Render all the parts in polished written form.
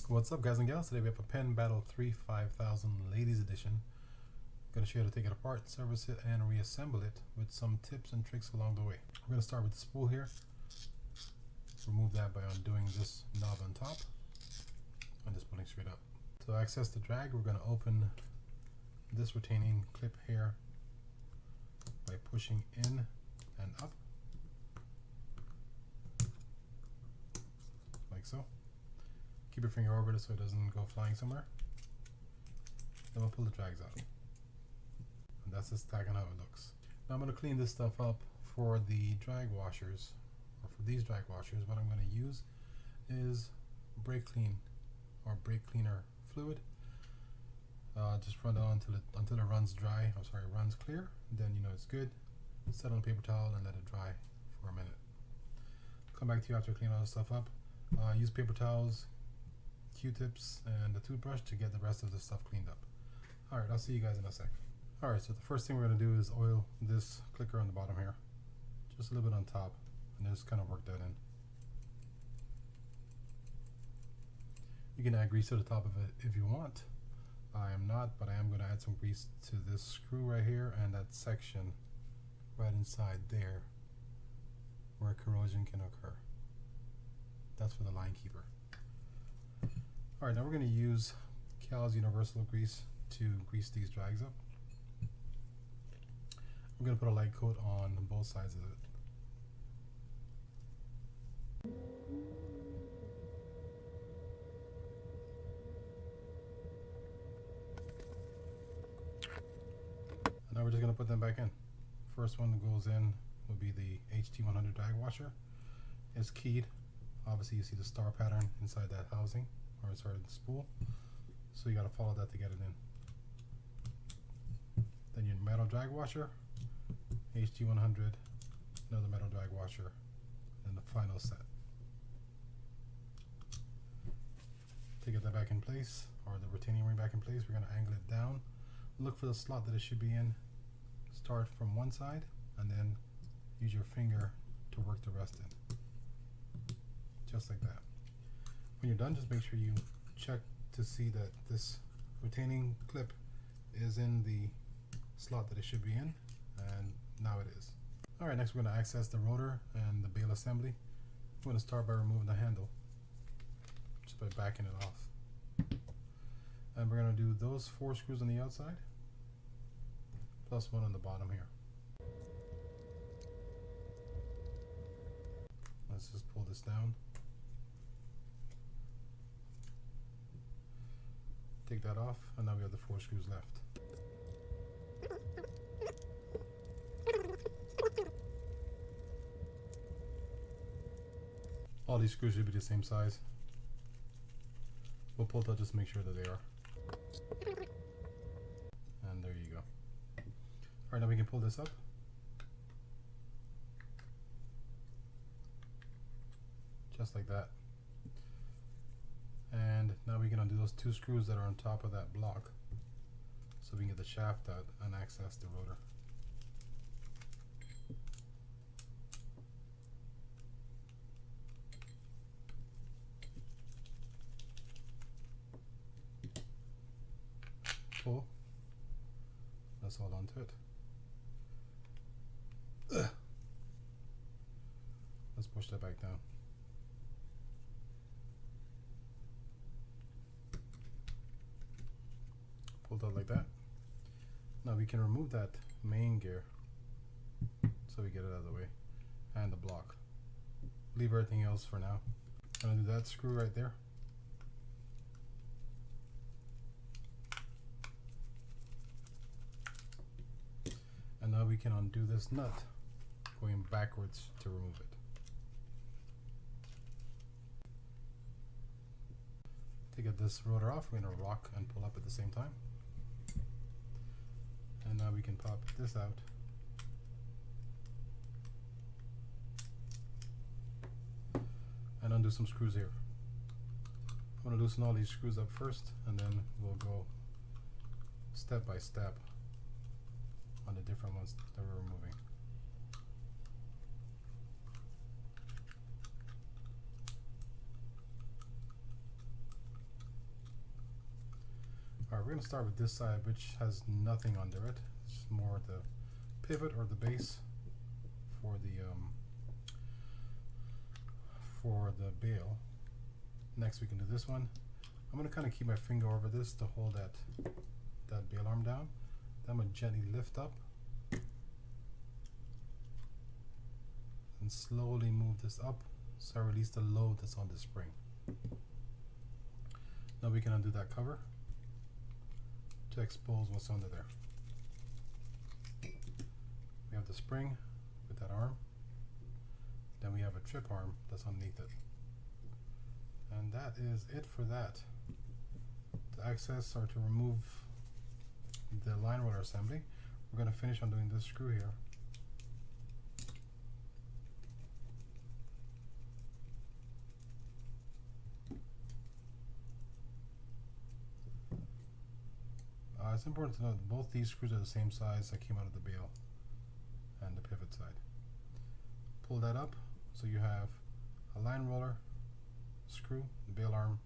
What's up, guys and gals? Today we have a Penn Battle 3 5000 Ladies Edition. I'm going to show you how to take it apart, service it, and reassemble it with some tips and tricks along the way. We're going to start with the spool here. Remove that by undoing this knob on top and just pulling straight up. To access the drag, we're going to open this retaining clip here by pushing in and up, like so. Keep your finger over it so it doesn't go flying somewhere. Then we'll pull the drags out. And that's the stack and how it looks. Now I'm going to clean this stuff up for the drag washers, or for these drag washers. What I'm going to use is brake clean or brake cleaner fluid. Just run it on until it runs dry. I'm sorry, runs clear. Then you know it's good. Set on a paper towel and let it dry for a minute. Come back to you after cleaning all the stuff up. Use paper towels, Q-tips, and a toothbrush to get the rest of the stuff cleaned up. Alright, I'll see you guys in a sec. Alright, so the first thing we're going to do is oil this clicker on the bottom here. Just a little bit on top, and just kind of work that in. You can add grease to the top of it if you want. I am not, but I am going to add some grease to this screw right here and that section right inside there where corrosion can occur. That's for the line keeper. Alright, now we're going to use Cal's Universal Grease to grease these drags up. I'm going to put a light coat on both sides of it. Now we're just going to put them back in. First one that goes in will be the HT100 drag washer. It's keyed. Obviously you see the star pattern inside that housing, or sorry, the spool. So you got to follow that to get it in. Then your metal drag washer, HT100, another metal drag washer, and the final set. To get that back in place, or the retaining ring back in place, we're going to angle it down. Look for the slot that it should be in. Start from one side and then use your finger to work the rest in. Just like that. When you're done, just make sure you check to see that this retaining clip is in the slot that it should be in, and now it is. Alright, next we're going to access the rotor and the bail assembly. We're going to start by removing the handle, just by backing it off. And we're going to do those 4 screws on the outside, plus one on the bottom here. Let's just pull this down. Take that off, and now we have the 4 screws left. All these screws should be the same size. We'll pull it out just to make sure that they are. And there you go. Alright, now we can pull this up. Just like that. And now we can undo those 2 screws that are on top of that block, so we can get the shaft out and access the rotor. Pull. Let's hold on to it. Let's push that back down. Pulled out like that. Now we can remove that main gear, so we get it out of the way, and the block. Leave everything else for now. I'm going to do that screw right there. And now we can undo this nut going backwards to remove it. To get this rotor off, we're going to rock and pull up at the same time. And now we can pop this out. And undo some screws here. I'm going to loosen all these screws up first, and then we'll go step by step on the different ones that we're removing. Alright, we're going to start with this side, which has nothing under it. It's just more the pivot or the base for the bail. Next we can do this one. I'm going to kind of keep my finger over this to hold that bail arm down. Then I'm going to gently lift up and slowly move this up so I release the load that's on the spring. Now we can undo that cover to expose what's under there. We have the spring with that arm. Then we have a trip arm that's underneath it. And that is it for that. To access or to remove the line roller assembly, we're going to finish on doing this screw here. It's important to note that both these screws are the same size that came out of the bail and the pivot side. Pull that up so you have a line roller screw, the bail arm,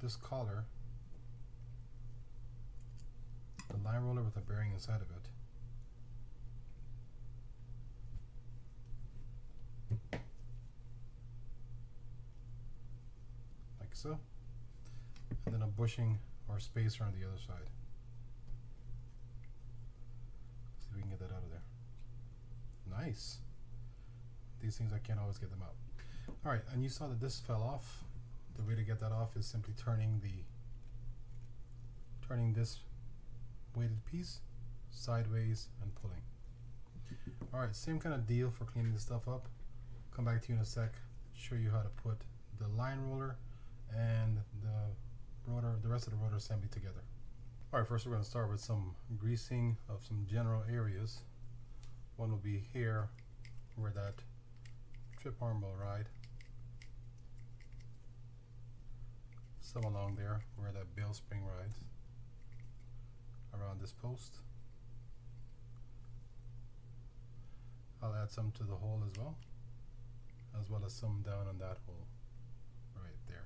this collar, the line roller with a bearing inside of it, like so, and then a bushing or spacer on the other side. See if we can get that out of there. Nice. These things I can't always get them out. Alright, and you saw that this fell off. The way to get that off is simply turning this weighted piece sideways and pulling. Alright, same kind of deal for cleaning this stuff up. Come back to you in a sec, show you how to put the line roller and the rest of the rotor assembly together. Alright, first we're going to start with some greasing of some general areas. One will be here where that trip arm will ride. Some along there where that bail spring rides. Around this post. I'll add some to the hole as well as some down on that hole right there.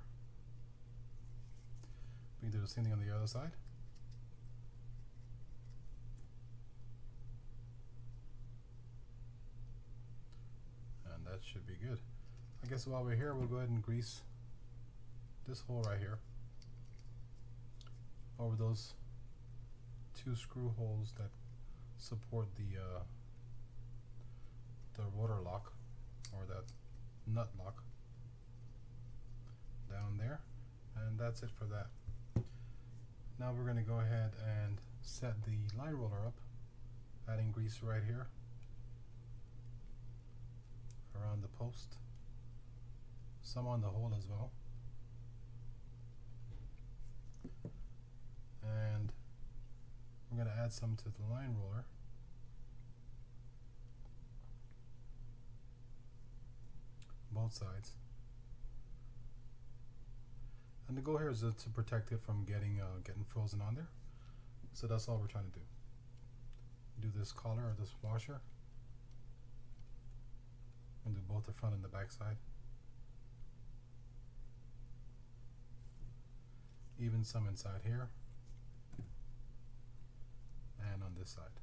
We can do the same thing on the other side. And that should be good. I guess while we're here, we'll go ahead and grease this hole right here over those two screw holes that support the rotor lock or that nut lock down there, and that's it for that. Now we're going to go ahead and set the line roller up, adding grease right here around the post, some on the hole as well, and we're going to add some to the line roller. Both sides. And the goal here is to protect it from getting frozen on there. So that's all we're trying to do. Do this collar or this washer. And do both the front and the back side. Even some inside here. And on this side.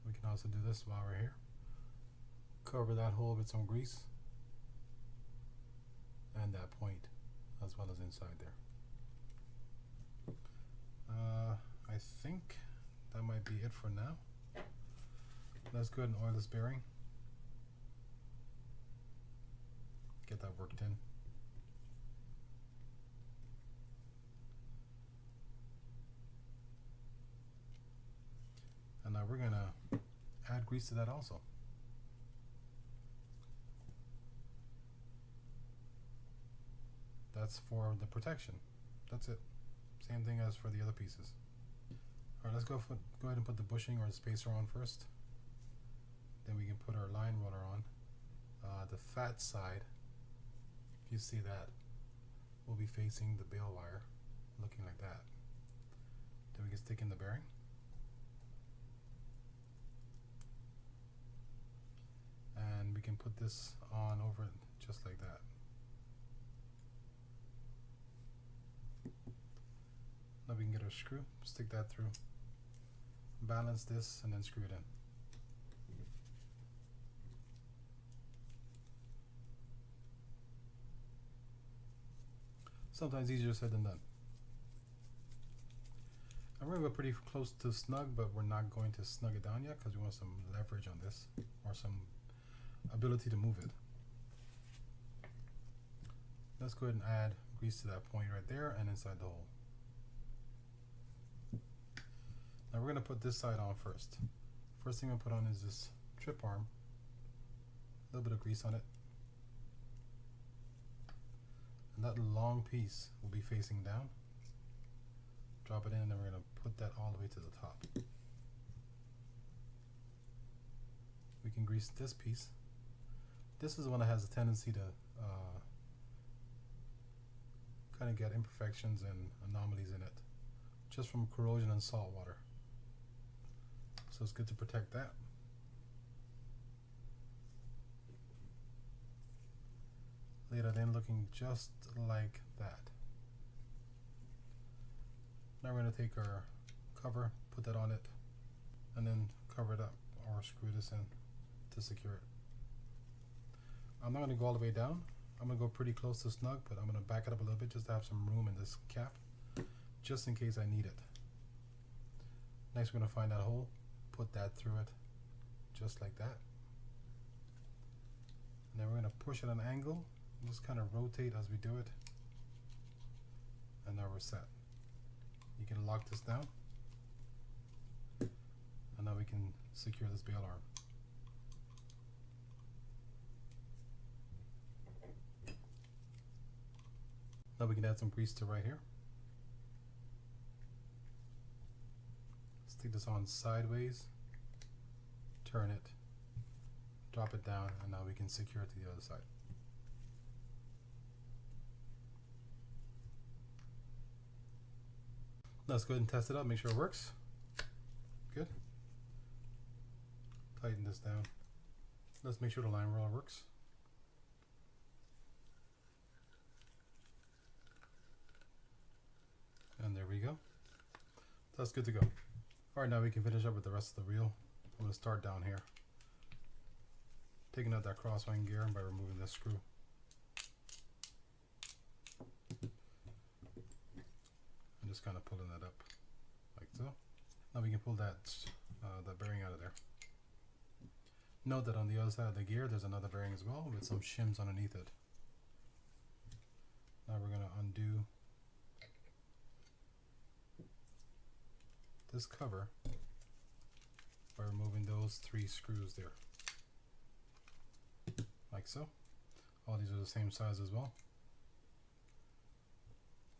We can also do this while we're here. Cover that hole with some grease. And that point as well as inside there. I think that might be it for now. Let's go ahead and oil this bearing. Get that worked in. And now we're going to add grease to that also. That's for the protection. That's it. Same thing as for the other pieces. Alright, let's go ahead and put the bushing or the spacer on first. Then we can put our line roller on. The fat side, if you see that, will be facing the bail wire, looking like that. Then we can stick in the bearing. And we can put this on over it just like that. another screw, stick that through, balance this, and then screw it in. Sometimes easier said than done. I'm going to go pretty close to snug, but we're not going to snug it down yet because we want some leverage on this, or some ability to move it. Let's go ahead and add grease to that point right there and inside the hole. Now we're going to put this side on first. First thing I'm going to put on is this trip arm, a little bit of grease on it. And that long piece will be facing down. Drop it in, and then we're going to put that all the way to the top. We can grease this piece. This is the one that has a tendency to kind of get imperfections and anomalies in it, just from corrosion and salt water. So it's good to protect that. Lay that in looking just like that. Now we're going to take our cover, put that on it, and then cover it up or screw this in to secure it. I'm not going to go all the way down. I'm going to go pretty close to snug, but I'm going to back it up a little bit just to have some room in this cap, just in case I need it. Next we're going to find that hole, put that through it, just like that. And then we're going to push at an angle, just kind of rotate as we do it, and now we're set. You can lock this down, and now we can secure this bail arm. Now we can add some grease to right here. Stick this on sideways, turn it, drop it down, and now we can secure it to the other side. Let's go ahead and test it out, make sure it works. Good. Tighten this down. Let's make sure the line roller works. And there we go. That's good to go. Alright, now we can finish up with the rest of the reel. I'm going to start down here. Taking out that crosswind gear by removing this screw. And just kind of pulling that up like so. Now we can pull that bearing out of there. Note that on the other side of the gear there's another bearing as well with some shims underneath it. Now we're going to undo this cover by removing those 3 screws there, like so. All these are the same size as well.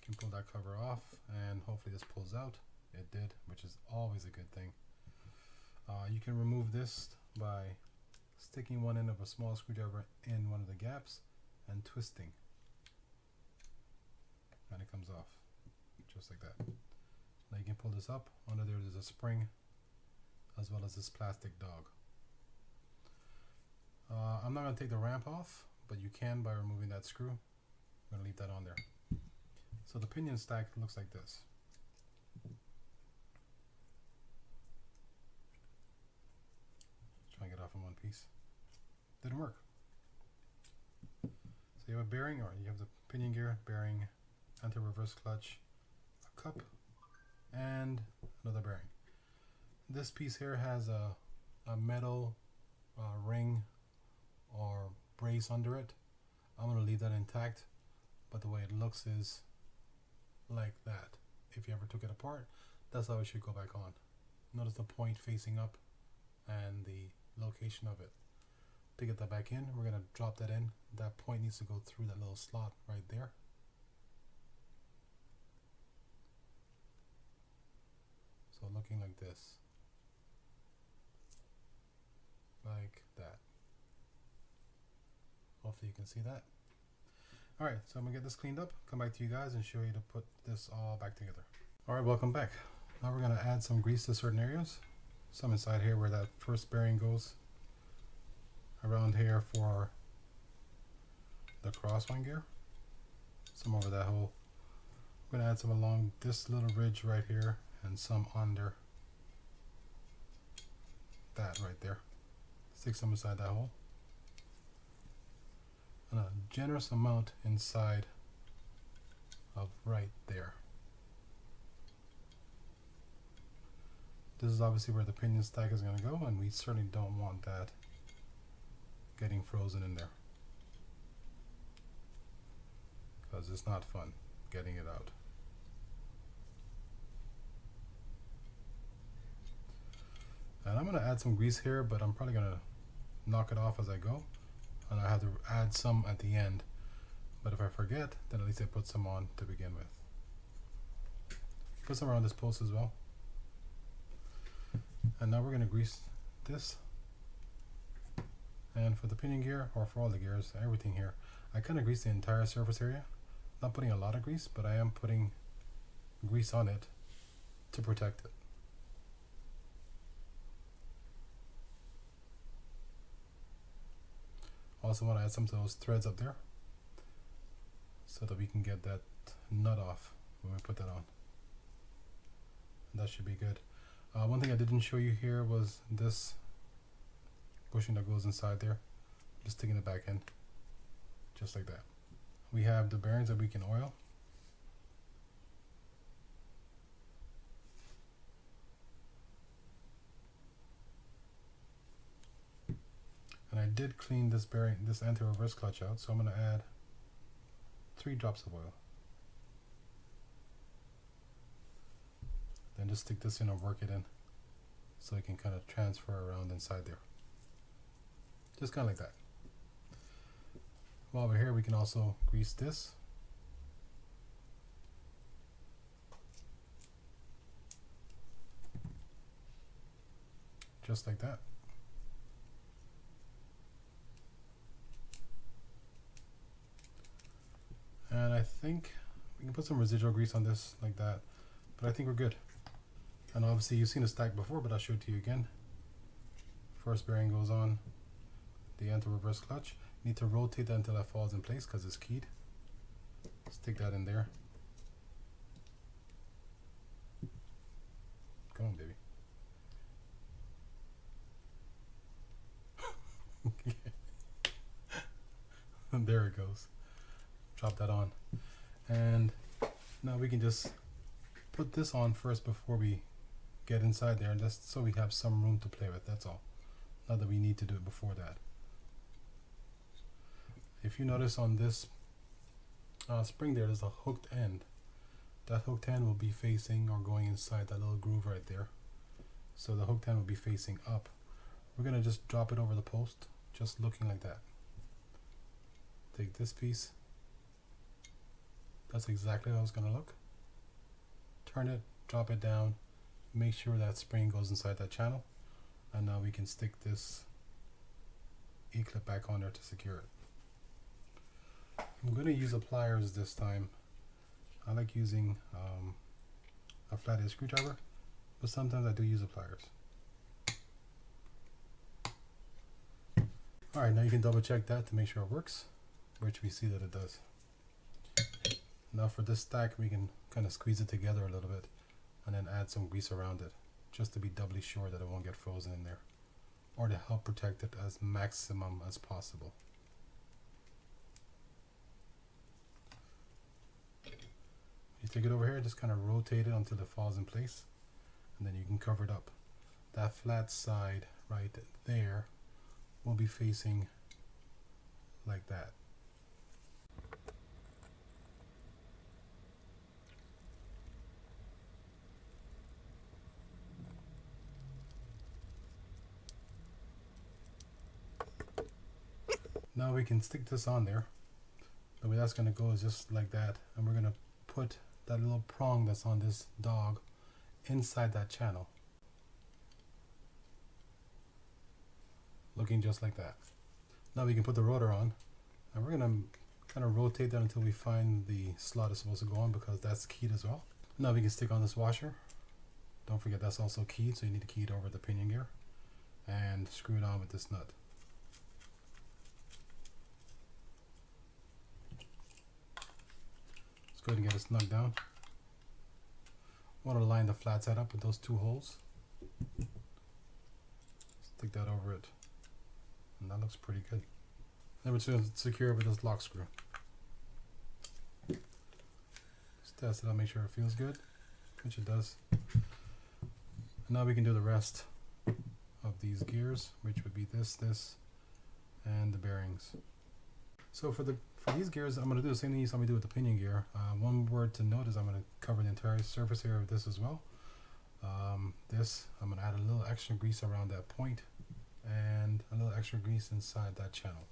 You can pull that cover off, and hopefully this pulls out. It did, which is always a good thing. You can remove this by sticking one end of a small screwdriver in one of the gaps and twisting, and it comes off just like that. Now you can pull this up. Under there there's a spring as well as this plastic dog. I'm not going to take the ramp off, but you can by removing that screw. I'm going to leave that on there. So the pinion stack looks like this. Try and get off in one piece. Didn't work. So you have a bearing, or you have the pinion gear, bearing, anti-reverse clutch, a cup, and another bearing. This piece here has a metal ring or brace under it. I'm going to leave that intact, but the way it looks is like that. If you ever took it apart, that's how it should go back on. Notice the point facing up and the location of it. To get that back in, we're going to drop that in. That point needs to go through that little slot right there. So looking like this, like that. Hopefully you can see that. Alright, so I'm going to get this cleaned up, come back to you guys and show you to put this all back together. Alright, welcome back. Now we're going to add some grease to certain areas. Some inside here where that first bearing goes. Around here for the crosswind gear. Some over that whole We're going to add some along this little ridge right here and some under that right there. Stick some inside that hole. And a generous amount inside of right there. This is obviously where the pinion stack is going to go, and we certainly don't want that getting frozen in there, because it's not fun getting it out. And I'm going to add some grease here, but I'm probably going to knock it off as I go, and I have to add some at the end. But if I forget, then at least I put some on to begin with. Put some around this post as well. And now we're going to grease this. And for the pinion gear, or for all the gears, everything here, I kind of grease the entire surface area. Not putting a lot of grease, but I am putting grease on it to protect it. Also want to add some of those threads up there so that we can get that nut off when we put that on. That should be good. One thing I didn't show you here was this bushing that goes inside there. Just sticking it back in, just like that. We have the bearings that we can oil. And I did clean this bearing, this anti-reverse clutch out, so I'm going to add 3 drops of oil. Then just stick this in and work it in so it can kind of transfer around inside there. Just kind of like that. While we're here, we can also grease this. Just like that. And I think we can put some residual grease on this like that, but I think we're good. And obviously you've seen the stack before, but I'll show it to you again. First bearing goes on the anti-reverse clutch. You need to rotate that until that falls in place because it's keyed. Stick that in there. Come on, baby. And there it goes. Drop that on. And now we can just put this on first before we get inside there, and just so we have some room to play with, that's all. Not that we need to do it before that. If you notice on this spring there's a hooked end. That hooked end will be facing or going inside that little groove right there. So the hooked end will be facing up. We're going to just drop it over the post, just looking like that. Take this piece. That's exactly how it's going to look. Turn it, drop it down, make sure that spring goes inside that channel, and now we can stick this E-clip back on there to secure it. I'm going to use a pliers this time. I like using a flathead screwdriver, but sometimes I do use a pliers. Alright, now you can double check that to make sure it works, which we see that it does. Now for this stack, we can kind of squeeze it together a little bit and then add some grease around it, just to be doubly sure that it won't get frozen in there, or to help protect it as maximum as possible. You take it over here, just kind of rotate it until it falls in place, and then you can cover it up. That flat side right there will be facing like that. Now we can stick this on there. The way that's going to go is just like that, and we're going to put that little prong that's on this dog inside that channel, looking just like that. Now we can put the rotor on, and we're going to kind of rotate that until we find the slot it's supposed to go on, because that's keyed as well. Now we can stick on this washer. Don't forget that's also keyed, so you need to key it over the pinion gear and screw it on with this nut. Let's go ahead and get it snug down. Want to line the flat side up with those 2 holes. Stick that over it, and that looks pretty good. Then we're just going to secure it with this lock screw. Just test it out, make sure it feels good, which it does. And now we can do the rest of these gears, which would be this, and the bearings. So for these gears, I'm going to do the same thing you saw me do with the pinion gear. One word to note is I'm going to cover the entire surface area of this as well. I'm going to add a little extra grease around that point and a little extra grease inside that channel.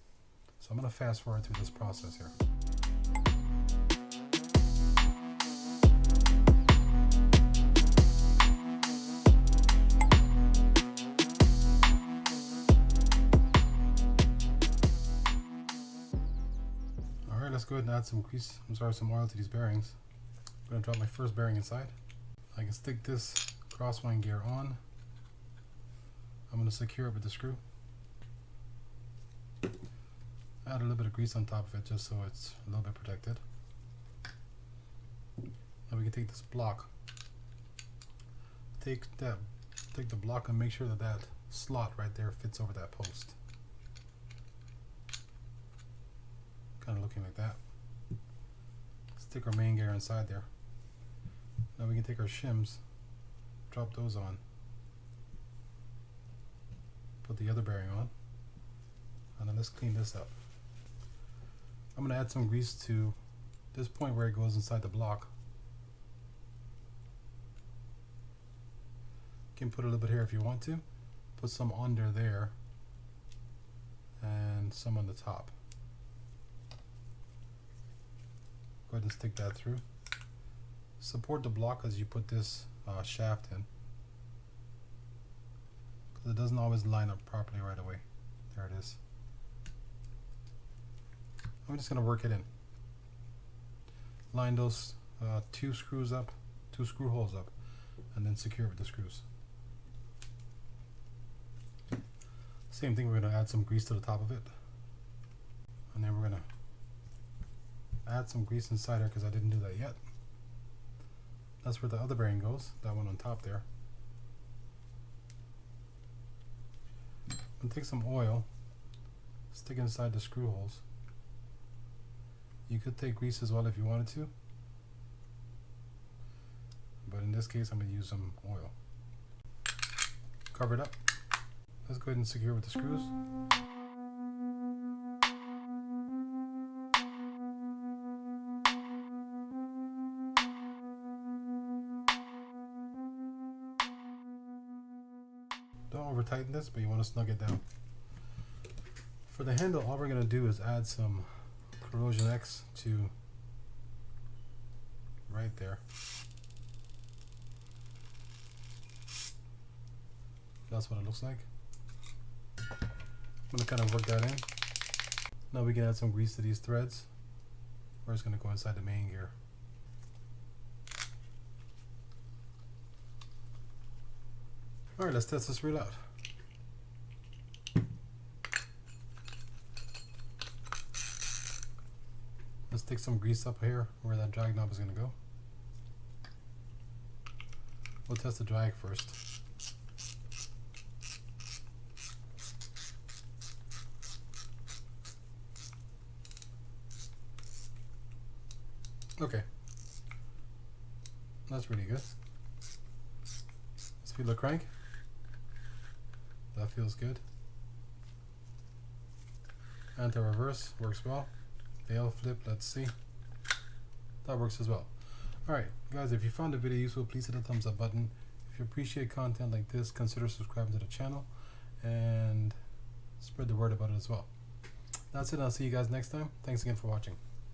So I'm going to fast forward through this process here. Alright, let's go ahead and add some grease, some oil to these bearings. I'm going to drop my first bearing inside. I can stick this crosswind gear on. I'm going to secure it with the screw. Add a little bit of grease on top of it just so it's a little bit protected. Now we can take this block. Take the block and make sure that that slot right there fits over that post. Kind of looking like that. Stick our main gear inside there. Now we can take our shims, drop those on, put the other bearing on, and then let's clean this up. I'm going to add some grease to this point where it goes inside the block. You can put a little bit here if you want to. Put some under there and some on the top. Go ahead and stick that through. Support the block as you put this shaft in, because it doesn't always line up properly right away. There it is. I'm just going to work it in. Line those 2 screw holes up, and then secure it with the screws. Same thing, we're going to add some grease to the top of it, and then we're going to add some grease inside here because I didn't do that yet. That's where the other bearing goes, that one on top there. And take some oil, stick it inside the screw holes. You could take grease as well if you wanted to, but in this case I'm going to use some oil. Cover it up. Let's go ahead and secure it with the screws. Don't over tighten this, but you want to snug it down. For the handle, all we're going to do is add some Corrosion X to right there. That's what it looks like. I'm going to kind of work that in. Now we can add some grease to these threads. We're just going to go inside the main gear. Alright, let's test this reel out. Let's take some grease up here where that drag knob is going to go. We'll test the drag first. Okay, that's really good. Let's feel the crank. That feels good. Anti-reverse works well. Tail flip, let's see. That works as well. Alright guys, if you found the video useful, please hit the thumbs up button. If you appreciate content like this, consider subscribing to the channel and spread the word about it as well. That's it, I'll see you guys next time. Thanks again for watching.